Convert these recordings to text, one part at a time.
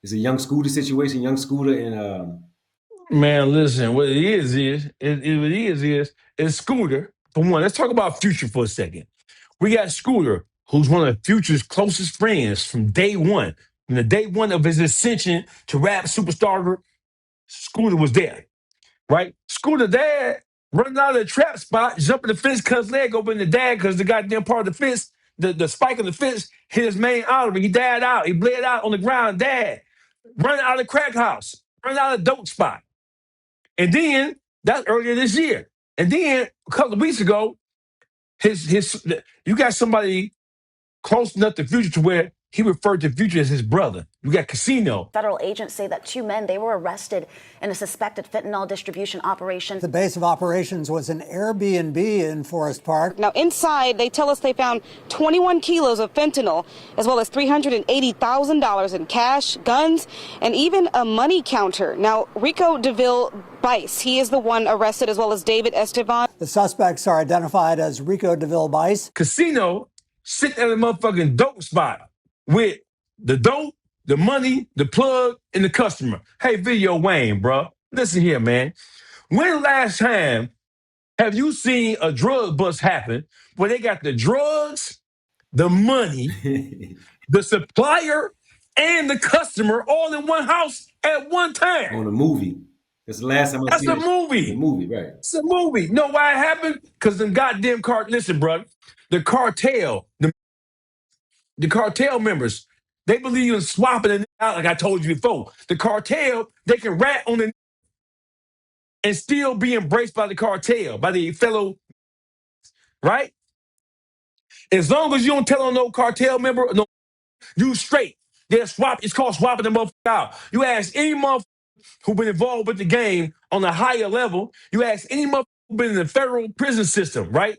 It's a young Scooter situation, young Scooter and Man, listen, what it is Scooter. For one, let's talk about Future for a second. We got Scooter, who's one of Future's closest friends from day one. From the day one of his ascension to rap superstar, Scooter was there, right? Scooter dad running out of the trap spot, jumping the fence, cut his leg open. The dad, because the goddamn part of the fence, the spike of the fence hit his main artery. He died out. He bled out on the ground. Dad running out of the crack house, running out of the dope spot. And then that's earlier this year. And then a couple of weeks ago, his you got somebody close enough to Future to where he referred to Future as his brother. You got Casino. Federal agents say that two men, they were arrested in a suspected fentanyl distribution operation. The base of operations was an Airbnb in Forest Park. Now, inside, they tell us they found 21 kilos of fentanyl, as well as $380,000 in cash, guns, and even a money counter. Now, Rico DeVille Bice, he is the one arrested, as well as David Estevan. The suspects are identified as Rico DeVille Bice. Casino sitting at a motherfucking dope spot with the dope, the money, the plug, and the customer. Hey, Video Wayne, bro, listen here, man. When last time have you seen a drug bust happen where they got the drugs, the money, the supplier, and the customer all in one house at one time? on a movie. That's the last time I That's seen a it. movie. The movie, right? It's a movie. Know why it happened? Because them goddamn listen, bro, the cartel, the cartel members, they believe in swapping it out, like I told you before. The cartel, they can rat on it and still be embraced by the cartel, by the fellow, right? As long as you don't tell on no cartel member, no, you straight. They're swap. It's called swapping the motherfucker out. You ask any motherfucker who been involved with the game on a higher level, you ask any motherfucker who been in the federal prison system, right?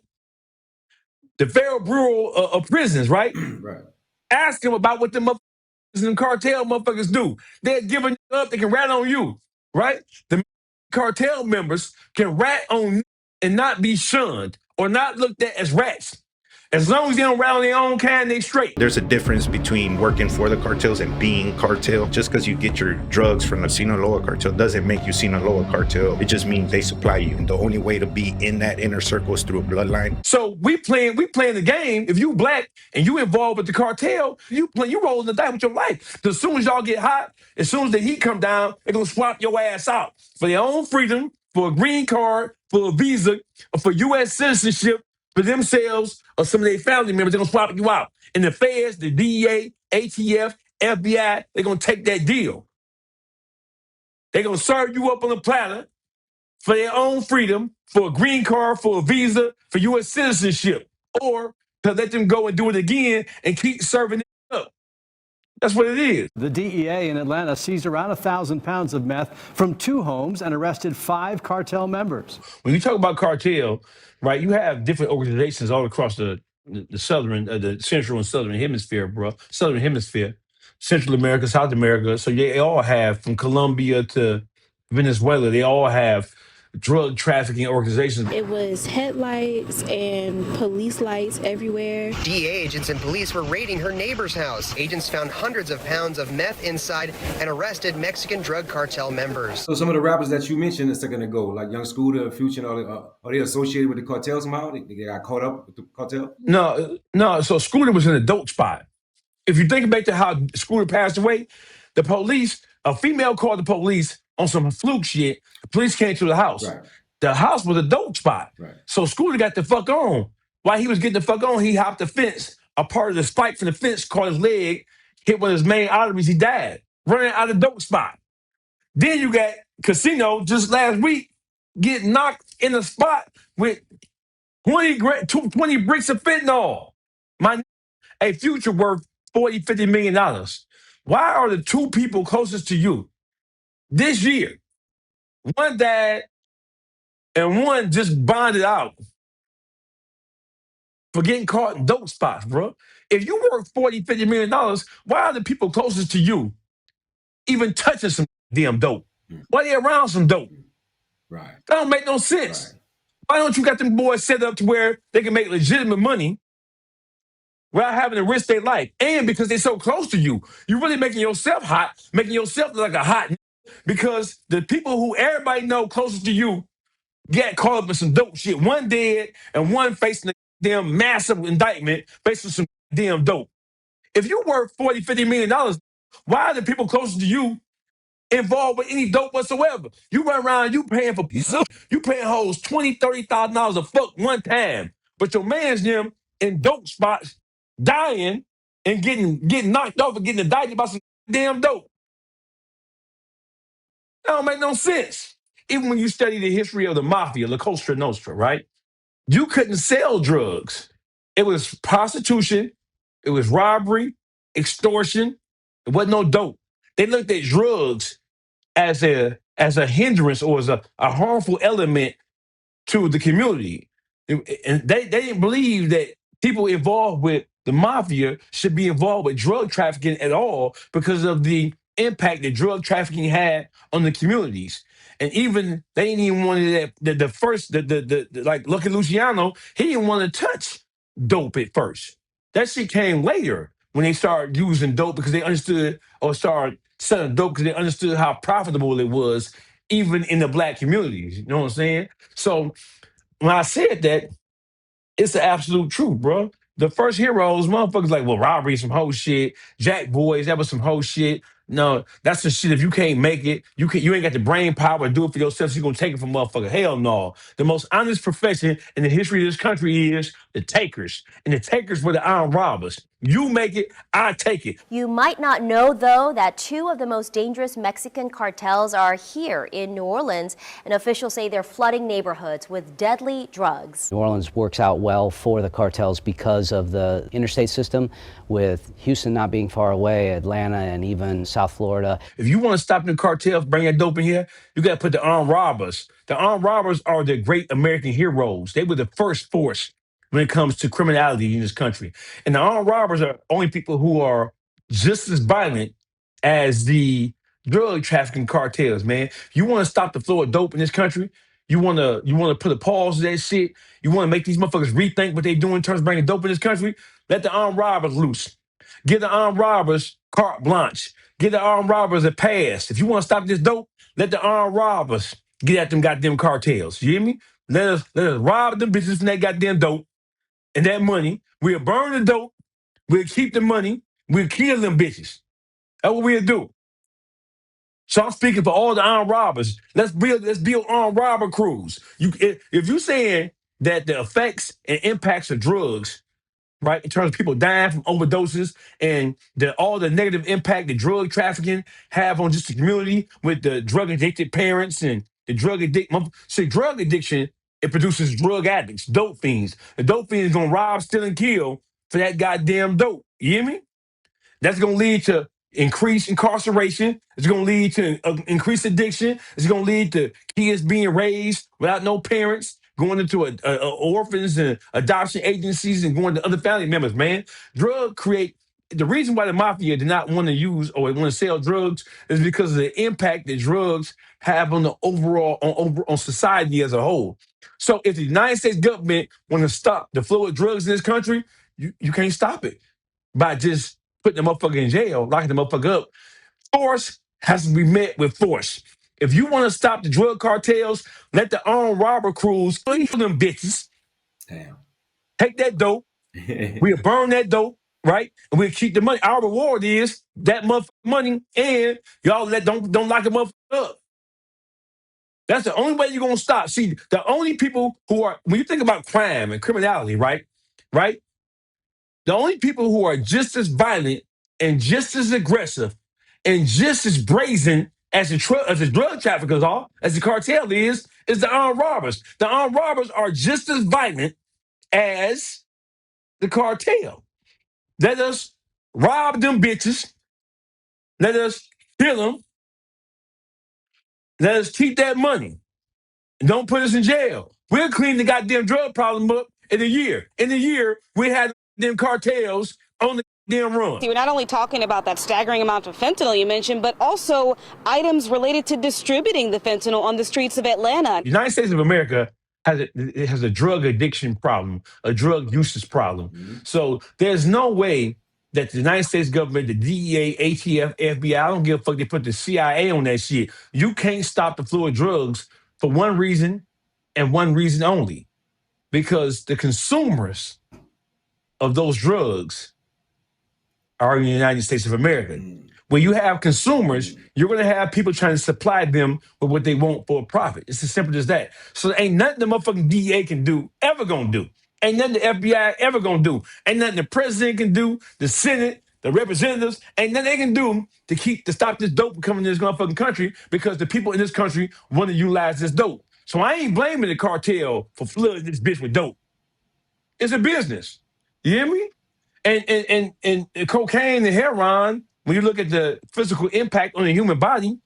The Federal Bureau of Prisons, right? Right. Ask them about what the motherfuckers and cartel motherfuckers do. They're giving up, they can rat on you, right? The cartel members can rat on and not be shunned or not looked at as rats. As long as they don't rat on their own kind, they straight. There's a difference between working for the cartels and being cartel. Just because you get your drugs from the Sinaloa cartel doesn't make you Sinaloa cartel. It just means they supply you. And the only way to be in that inner circle is through a bloodline. So we playing the game. If you black and you involved with the cartel, you rolling the dice with your life. As soon as y'all get hot, as soon as the heat come down, they're gonna swap your ass out for their own freedom, for a green card, for a visa, or for U.S. citizenship for themselves or some of their family members. They're gonna swap you out. And the feds, the DEA, ATF, FBI, they're gonna take that deal. They're gonna serve you up on a platter for their own freedom, for a green card, for a visa, for U.S. citizenship, or to let them go and do it again and keep serving it up. That's what it is. The DEA in Atlanta seized around 1,000 pounds of meth from 2 homes and arrested 5 cartel members. When you talk about cartel, right, you have different organizations all across the southern, the central and southern hemisphere, bro. Southern hemisphere, Central America, South America. So they all have, from Colombia to Venezuela, they all have drug trafficking organizations. It was headlights and police lights everywhere. DEA agents and police were raiding her neighbor's house. Agents found hundreds of pounds of meth inside and arrested Mexican drug cartel members. So some of the rappers that you mentioned is going to go, like Young Scooter, Future, and all are they associated with the cartel somehow? They got caught up with the cartel? No. So Scooter was in a dope spot. If you think back to how Scooter passed away, the police, a female called the police on some fluke shit. The police came to the house. Right. The house was a dope spot. Right. So Scooter got the fuck on. While he was getting the fuck on, he hopped the fence. A part of the spike from the fence caught his leg, hit one of his main arteries. He died, running out of the dope spot. Then you got Casino just last week getting knocked in the spot with 20 bricks of fentanyl. A Future worth $40, $50 million. Why are the 2 people closest to you this year, one died and one just bonded out for getting caught in dope spots, bro? If you work $40, $50 million, why are the people closest to you even touching some damn dope? Why are they around some dope? Right. That don't make no sense. Right. Why don't you got them boys set up to where they can make legitimate money without having to risk their life. And because they're so close to you, you're really making yourself hot, making yourself look like a hot because the people who everybody know closest to you get caught up in some dope shit. One dead and one facing a damn massive indictment facing some damn dope. If you worth $40, $50 million, why are the people closest to you involved with any dope whatsoever? You run around, you paying for you paying hoes $20,000, $30,000 a fuck one time. But your man's them in dope spots dying and getting knocked off and getting indicted by some damn dope. That don't make no sense. Even when you study the history of the mafia, La Cosa Nostra, right? You couldn't sell drugs. It was prostitution, it was robbery, extortion. It wasn't no dope. They looked at drugs as a hindrance or as a harmful element to the community. And they didn't believe that people involved with the mafia should be involved with drug trafficking at all because of the impact that drug trafficking had on the communities. And even they didn't even want like Lucky Luciano, he didn't want to touch dope at first. That shit came later when they started using dope because they understood or started selling dope because they understood how profitable it was, even in the black communities. You know what I'm saying? So when I said that, it's the absolute truth, bro. The first heroes, motherfuckers like, well, robbery, some whole shit. Jack Boys, that was some whole shit. No, that's the shit. If you can't make it, you ain't got the brain power to do it for yourself, so you're gonna take it from motherfucker. Hell no. The most honest profession in the history of this country is the takers. And the takers were the armed robbers. You make it, I take it. You might not know, though, that two of the most dangerous Mexican cartels are here in New Orleans, and officials say they're flooding neighborhoods with deadly drugs. New Orleans works out well for the cartels because of the interstate system, with Houston not being far away, Atlanta, and even South Florida. If you want to stop the cartels, bring that dope in here, you got to put the armed robbers. The armed robbers are the great American heroes. They were the first force when it comes to criminality in this country. And the armed robbers are only people who are just as violent as the drug trafficking cartels, man. You want to stop the flow of dope in this country? You want to put a pause to that shit? You want to make these motherfuckers rethink what they do in terms of bringing dope in this country? Let the armed robbers loose. Give the armed robbers carte blanche. Give the armed robbers a pass. If you want to stop this dope, let the armed robbers get at them goddamn cartels. You hear me? Let us rob them bitches from that goddamn dope and that money. We'll burn the dope. We'll keep the money. We'll kill them bitches. That's what we'll do. So I'm speaking for all the armed robbers. Let's build armed robber crews. If you're saying that the effects and impacts of drugs, right, in terms of people dying from overdoses and all the negative impact that drug trafficking have on just the community with the drug addicted parents and the drug addiction, it produces drug addicts, dope fiends. The dope fiends gonna rob, steal, and kill for that goddamn dope. You hear me? That's going to lead to increased incarceration. It's going to lead to increased addiction. It's going to lead to kids being raised without no parents, going into orphans and adoption agencies and going to other family members, man. The reason why the mafia did not want to use or want to sell drugs is because of the impact that drugs have on the on society as a whole. So if the United States government want to stop the flow of drugs in this country, you can't stop it by just putting the motherfucker in jail, locking the motherfucker up. Force has to be met with force. If you want to stop the drug cartels, let the armed robber crews kill them bitches. Damn. Take that dope. We'll burn that dope, right? And we'll keep the money. Our reward is that motherfucking money, and y'all don't lock the motherfucker up. That's the only way you're gonna stop. See, the only people who are, when you think about crime and criminality, right? The only people who are just as violent and just as aggressive and just as brazen as the drug traffickers are, as the cartel is the armed robbers. The armed robbers are just as violent as the cartel. Let us rob them bitches. Let us kill them. Let us keep that money. And don't put us in jail. We'll clean the goddamn drug problem up in a year. In a year, we had them cartels on the damn run. We're not only talking about that staggering amount of fentanyl you mentioned, but also items related to distributing the fentanyl on the streets of Atlanta. The United States of America it has a drug addiction problem, a drug usage problem. Mm-hmm. So there's no way that the United States government, the DEA, ATF, FBI, I don't give a fuck, they put the CIA on that shit. You can't stop the flow of drugs for one reason and one reason only. Because the consumers of those drugs are in the United States of America. When you have consumers, you're going to have people trying to supply them with what they want for a profit. It's as simple as that. So ain't nothing the motherfucking DEA can do, ever going to do. Ain't nothing the FBI ever going to do. Ain't nothing the president can do, the Senate, the representatives, ain't nothing they can do to stop this dope from coming to this motherfucking country because the people in this country want to utilize this dope. So I ain't blaming the cartel for flooding this bitch with dope. It's a business. You hear me? And cocaine and heroin, when you look at the physical impact on the human body,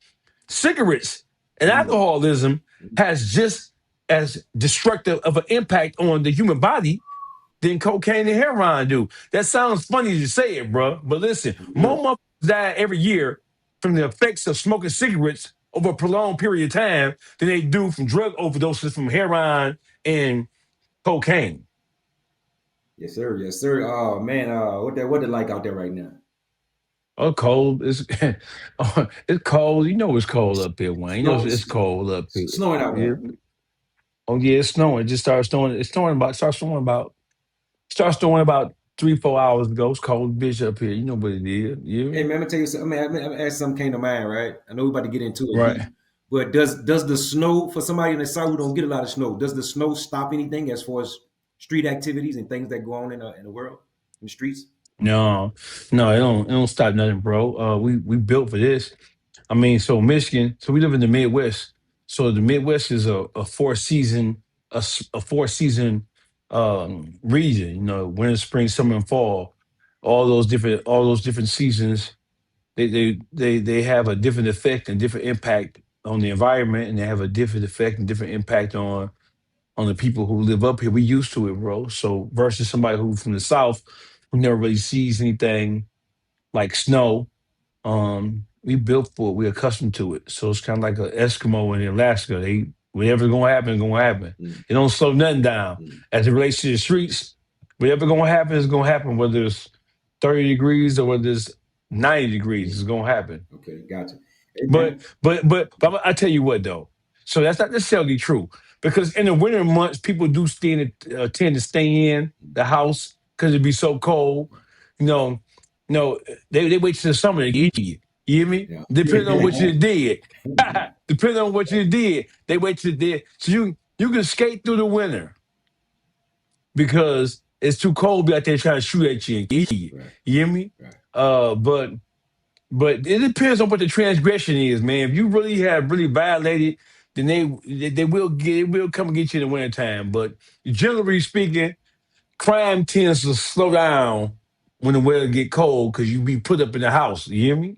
cigarettes and alcoholism has just as destructive of an impact on the human body than cocaine and heroin do. That sounds funny to say it, bro. But listen, more motherfuckers die every year from the effects of smoking cigarettes over a prolonged period of time than they do from drug overdoses from heroin and cocaine. Yes, sir. Yes, sir. Oh man, what it like out there right now? Oh, cold. It's cold. You know it's cold up here, Wayne. You know it's cold up here. Snowing out Yeah. there. Oh yeah, it's snowing. It just started snowing. Starts snowing about 3-4 hours ago. It's cold bitch up here. You know what it is. Yeah. Hey man, I'm gonna tell you something. I'm gonna ask something came to mind, right? I know we're about to get into it Right. deep, but does the snow, for somebody in the south who don't get a lot of snow, does the snow stop anything as far as street activities and things that go on in the world, in the streets? No, no, it don't stop nothing, bro. We built for this. I mean, so Michigan, so we live in the Midwest. So the Midwest is a four season region, you know, winter, spring, summer, and fall. All those different seasons, they have a different effect and different impact on the environment, and they have a different effect and different impact on the people who live up here. We used to it, bro. So versus somebody who from the south who never really sees anything like snow, we built for it. We're accustomed to it. So it's kind of like an Eskimo in Alaska. They whatever's gonna happen is gonna happen. It don't slow nothing down. As it relates to the streets, whatever gonna happen is gonna happen, whether it's 30 degrees or whether it's 90 degrees, it's gonna happen. Okay, gotcha. Hey But man, I tell you what though. So that's not necessarily true because in the winter months, people do tend to stay in the house because it'd be so cold. You know, no, they wait till the summer to get you. You hear me? yeah. Depending on what you did. Depending on what you did, they wait till the so you can skate through the winter because it's too cold to be out there trying to shoot at you and get you. Right, You hear me? right. But it depends on what the transgression is, man. If you really have really violated, then they will come and get you in the wintertime. But generally speaking, crime tends to slow down when the weather get cold because you be put up in the house. You hear me?